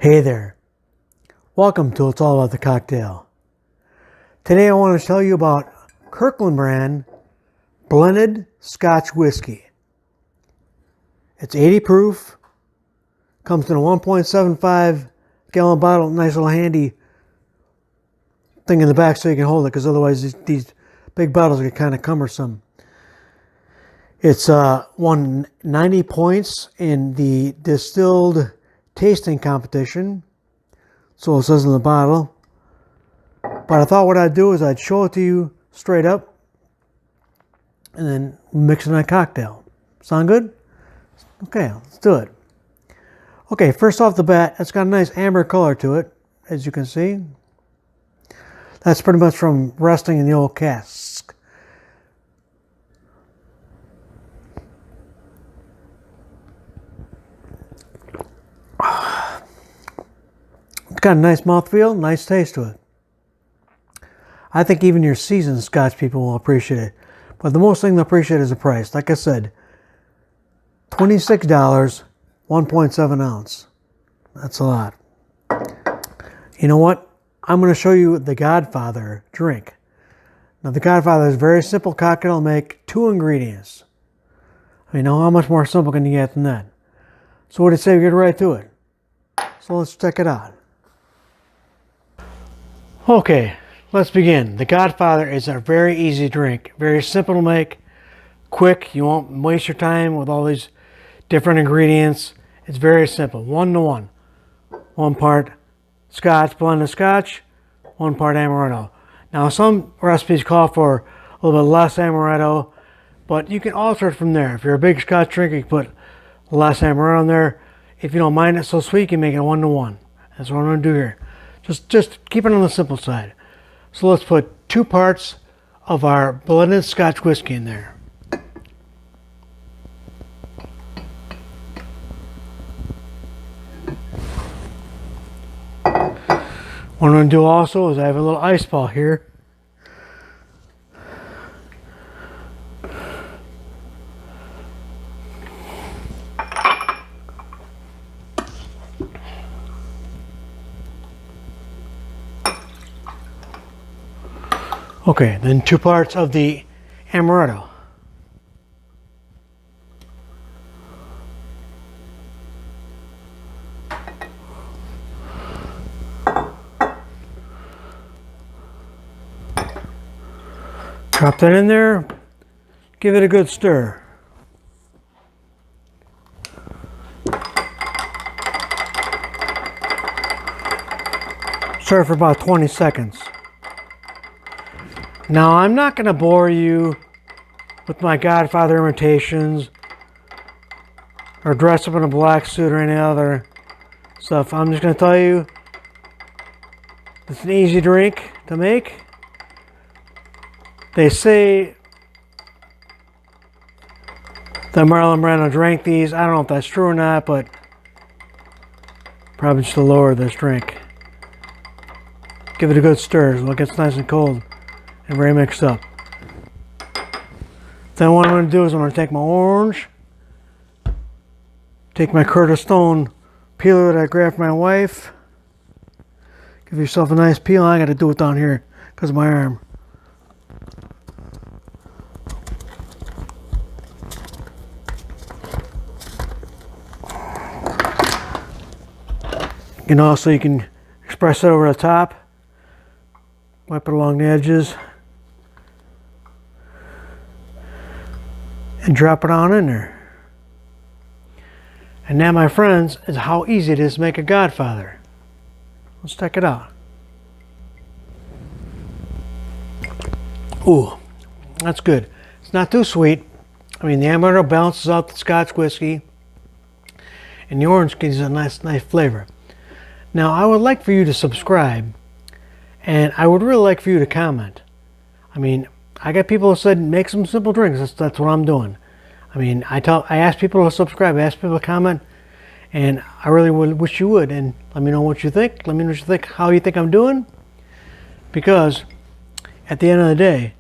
Hey there, welcome to It's All About the Cocktail. Today I want to tell you about Kirkland brand Blended Scotch Whiskey. It's 80 proof, comes in a 1.75 gallon bottle, nice little handy thing in the back so you can hold it, because otherwise these big bottles get kind of cumbersome. It's won 90 points in the distilled tasting competition, so it says in the bottle. But I thought what I'd do is I'd show it to you straight up and then mix it in a cocktail. Sound good? Okay, let's do it. Okay, first off the bat, it's got a nice amber color to it, as you can see. That's pretty much from resting in the old cask. It's got a nice mouthfeel, nice taste to it. I think even your seasoned Scotch people will appreciate it. But the most thing they'll appreciate is the price. Like I said, $26, 1.7 ounce. That's a lot. You know what? I'm going to show you the Godfather drink. Now the Godfather is a very simple cocktail to make, 2 ingredients. I mean, how much more simple can you get than that? So what do you say we get right to it? So let's check it out. Okay, let's begin. The Godfather is a very easy drink, very simple to make, quick. You won't waste your time with all these different ingredients. It's very simple, 1-to-1. 1 part Scotch, blended Scotch, 1 part Amaretto. Now some recipes call for a little bit less Amaretto, but you can alter it from there. If you're a big Scotch drinker, you can put less Amaretto in there. If you don't mind it so sweet, you can make it 1-to-1. That's what I'm going to do here. Just keep it on the simple side. So let's put 2 parts of our blended Scotch whiskey in there. What I'm going to do also is I have a little ice ball here. Okay, then 2 parts of the Amaretto. Drop that in there, give it a good stir. Stir for about 20 seconds. Now, I'm not going to bore you with my Godfather imitations or dress up in a black suit or any other stuff. I'm just going to tell you it's an easy drink to make. They say that Marlon Brando drank these. I don't know if that's true or not, but probably just lower this drink. Give it a good stir so it gets nice and cold and very mixed up. Then what I'm going to do is I'm going to take my orange, take my Curtis Stone peeler that I grabbed for my wife. Give yourself a nice peel. I got to do it down here because of my arm. And also you can express it over the top, wipe it along the edges, and drop it on in there. And that, my friends, is how easy it is to make a Godfather. Let's check it out. Ooh, that's good. It's not too sweet. I mean, the Amaretto balances out the Scotch whiskey, and the orange gives it a nice flavor. Now, I would like for you to subscribe, and I would really like for you to comment. I mean, I got people who said make some simple drinks. That's what I'm doing. I mean, I ask people to subscribe, I ask people to comment, and I really wish you would. And let me know what you think. Let me know what you think, how you think I'm doing. Because at the end of the day,